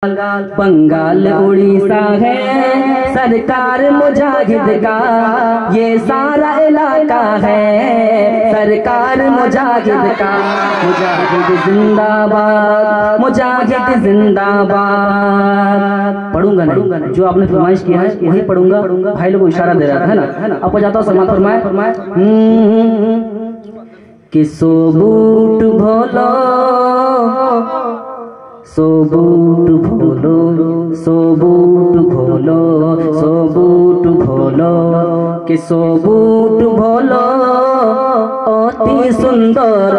बंगाल उड़ीसा है सरकार मुजाहिद का, ये सारा इलाका है सरकार मुजाहिद का। मुजाहिद जिंदाबाद, मुजाहिद जिंदाबाद। पढ़ूंगा नहीं, जो आपने फरमाइश किया है वही पढ़ूंगा। भाई लोग को इशारा दे रहा था, है ना। अब जाता हूँ सलमान फरमाए कि सो बूट भोलो, सो बूट भोलो, सो बूट भोलो, सो बूट भोलो, कि सो बूट भोलो अति सुंदर,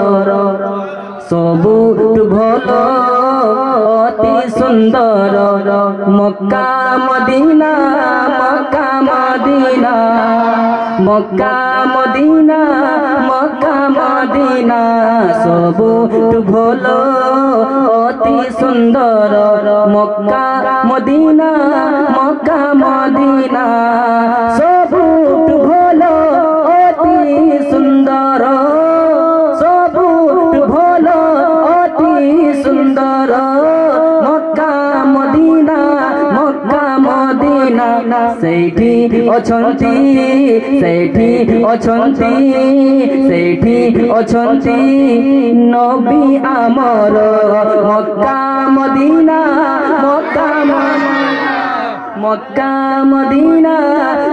सो बूट भोलो अति सुंदर। Mecca Medina, Mecca Medina, Mecca Medina, Mecca Medina, सो बूट भोलो अति सुंदर। मक्का मदीना, मक्का मदीना, सो बूट भोलो अति सुंदर, सो बूट भोलो अति सुंदर। मक्का मदीना, मक्का मदीना, सेठी अछंती, सेठी अछंती, सेठी अछंती नबी आमर। Mecca Medina, Mecca Mecca Medina,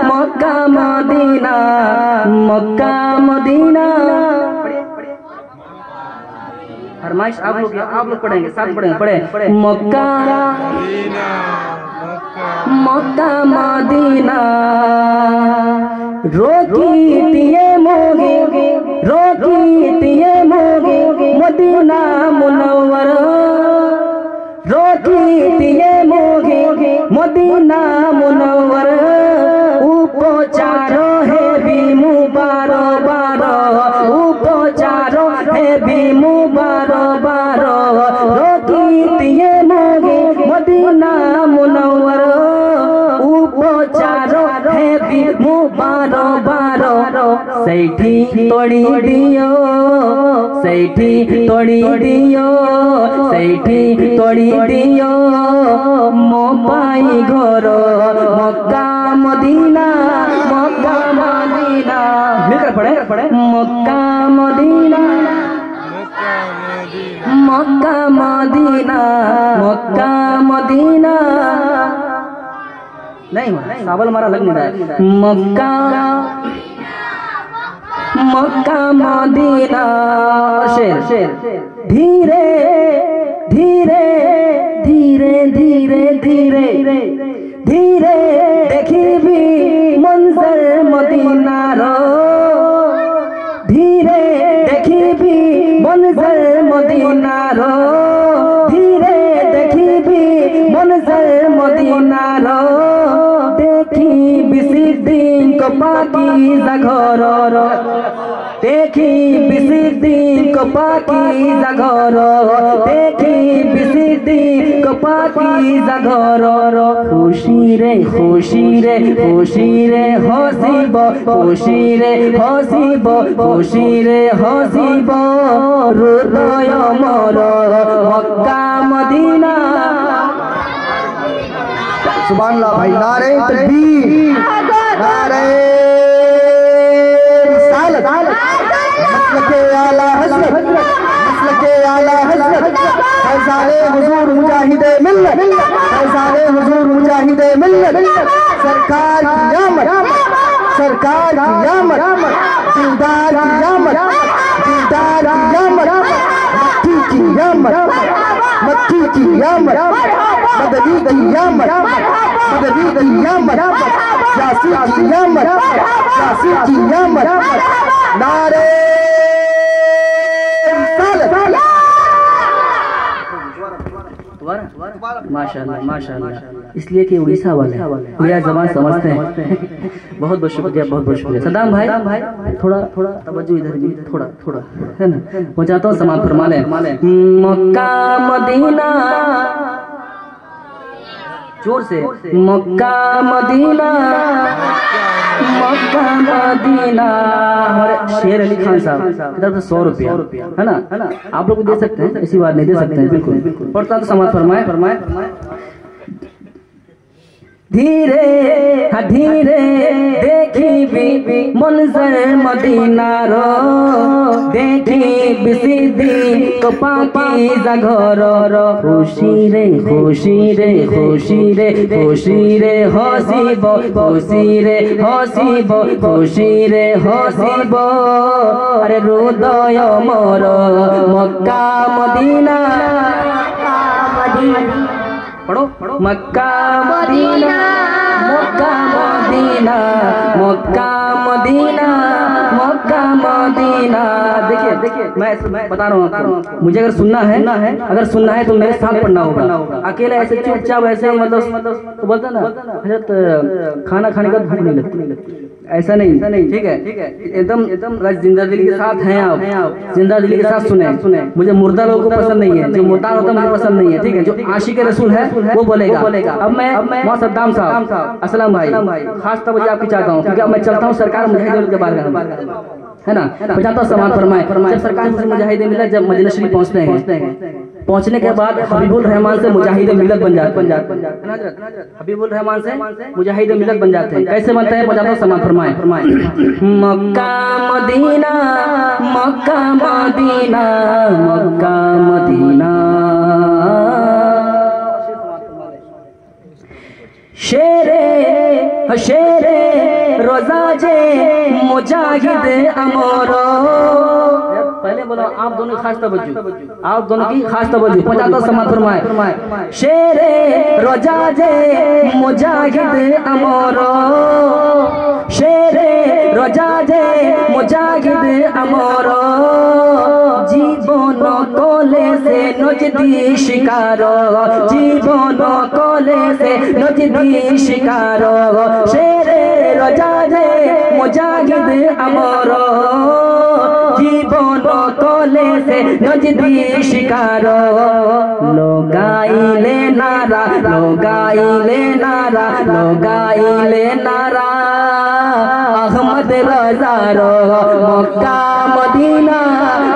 Mecca Medina, Mecca Medina. फरमाइश आप लोग पढ़ेंगे, साथ पढ़ेंगे, पढ़े मक्का मक्का मदीना। रोकी तिये मोगे, रोकी तिये मोगे मदीना मुनव्वर, रोकी तिये मोगे मदीना मुनव्वर। उपचारो है भी मुबारो बारो, उपचारो है भी मुबारो बारो। रोकी तिये मोगे मदीना मुनव्वर, उपचारो है भी मुबारो बारो। सेठी तोड़ी दियो, सेठी तोड़ी दियो, सेठी तोड़ी दियो मो पाई घर। मक्का मदीना, मक्का मदीना, मिलकर पढ़े Mecca Medina, Mecca Medina, Mecca Medina. नहीं सावल मारा लग नहीं रहा है। मक्का मक्का मदीना, शेर शेर। धीरे धीरे धीरे धीरे धीरे धीरे देखी भी मंजर मदीना रो, धीरे देखी भी मंजर मदीना रो, धीरे देखी भी मंजर मदीना रो। देखी बिसी दिन को पाकीज़ा घर, देखी बिसी दिन को पाकीज़ा घर, देखी बिसी दिन को पाकीज़ा घर। खुशी रे खुशी रे खुशी रे हसीब, खुशी रे हसीब, खुशी रे हसीब हृदय मोर। Mecca Medina. सुभान अल्लाह भाई। नारे तकबीर, नारे रिसालत, मसलके आला हज़रत, मसलके आला हज़रत, फैज़ाने हुज़ूर मुजाहिदे मिल्लत, फैज़ाने हुज़ूर मुजाहिदे मिल्लत। सरकार की आमद, सरकार की आमद, दिलदार की आमद, दिलदार की आमद, मक्की की आमद, मक्की की आमद, मददी की आमद, मददी की आमद, यासीन की आमद, यासीन की आमद। नारे माशाल्लाह माशाल्लाह। इसलिए कि उड़ीसा वाले मेरा जबान समझते हैं। बहुत बहुत शुक्रिया, बहुत बहुत शुक्रिया। सदाम भाई थोड़ा थोड़ा तवज्जो इधर भी, थोड़ा थोड़ा, है ना। वो चाहता हूँ समाप्त फरमा लें। मक्का मदीना जोर से। Mecca Medina Mecca Medina. हमारे शेर अली खान साहब की तरफ से 100 रुपया है ना, आप लोग दे सकते हैं, ऐसी बात नहीं, दे सकते हैं बिल्कुल। पढ़ता तो समाज फरमाए। धीरे धीरे देखी भी मंजर मदीना रो, देखी बिसिदी को पाकीज़ा घर रो। खुशी रे खुशी रे खुशी रे खुशी रे हसीबो खुशी रे हसीबो खुशी रे हसीबो। अरे हृदय मोर मक्का मदीना पढ़ो मक्का Medina Mecca Medina Mecca Medina Mecca Medina. देखिए मैं बता रहा हूँ आपको, मुझे अगर सुनना है तो मेरे साथ पढ़ना होगा। अकेले ऐसे चुपचाप ऐसे मतलब तो बोलता ना हजरत खाना खाने का भूख नहीं लगती, ऐसा नहीं, ठीक है। एकदम जिंदा दिली के साथ हैं आप, जिंदा दिली के साथ सुने। मुझे मुर्दा लोगों को पसंद नहीं है, जो मुर्दा होता है मुझे पसंद नहीं है, ठीक है। जो आशिक रसूल है वो बोलेगा। अब मैं मोहम्मद सद्दाम साहब अस्सलाम भाई खास तवज्जो आपकी चाहता हूँ, क्योंकि अब मैं चलता हूँ सरकार मुजाहिदीन के बारे में, है ना, बजाता हूँ समान फरमाए। जब सरकार से मुजाहिदीन मिलत, जब मदीना शरीफ पहुँचते हैं, पहुंचने के बाद हबीबुल रहमान से मुजाहिद मिलत बन जाते हैं। हबीबुल रहमान से मुजाहिद मिलत बन जाते हैं। कैसे बनते हैं, बजाता हूँ समान फरमाए। Mecca Medina Mecca Medina Mecca Medina. शेरे रोजा जे मुजाहिद अमरो। पहले बोलो आप दोनों की खास तवज्जो, पहुंचाता समात फरमाए। शेरे रोजा जे मुजाहिद अमरो, शेरे रोजा जे मुजाहिद अमरो। जीवन कोले से नजदी शिकारो, जीवन कोले से नजदी शिकारो। शेरे रोजा जे मुजाहिद अमरो, जीवन कोले से नजदी शिकारो। लोगाइले नारा लोगाइले नारा लोगाइले नारा। अहमद रजारो Mecca Medina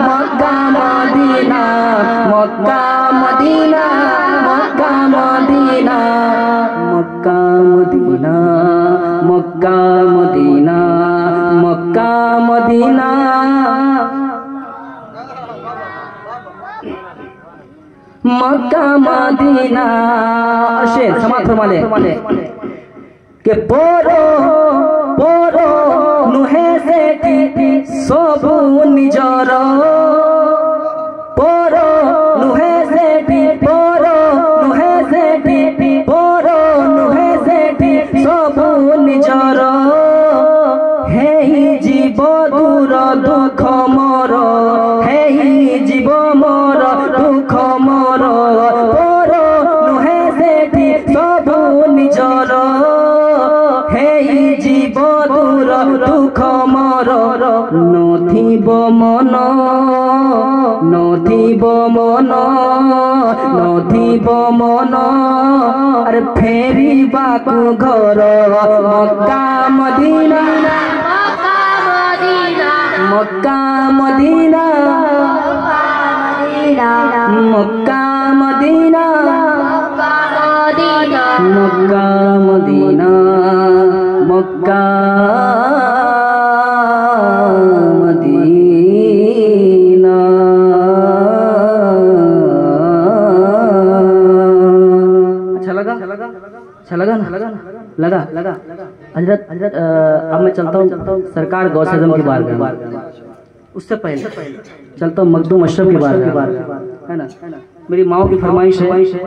Mecca Medina Mecca Medina Mecca Medina Mecca Medina Mecca Medina Mecca Medina. Mecca Medina. शेर समात फरमाले के पोरो पोरो नुहे से सबु निजर, पोरो नुहे से पोरो नुहे से पोरो नुहे से सबु निजर। हे जीव दूर दुख मोर, हे जीव मोर दुख मोर। पोरो नुहे से सबु निजर, हे जीव दूर दुख मोर। नथिब मन नथिब मन नथिब मन। अरे फेरिबाकु घर Mecca Medina Mecca Medina Mecca Medina Mecca Medina Mecca Medina. अच्छा लगा लगा हजरत अब मैं चलता हूँ सरकार गौसे आज़म के बारे में। उससे पहले चलता हूँ मखदूम अशरफ के बारे में, है ना। मेरी माँ की फरमाइश है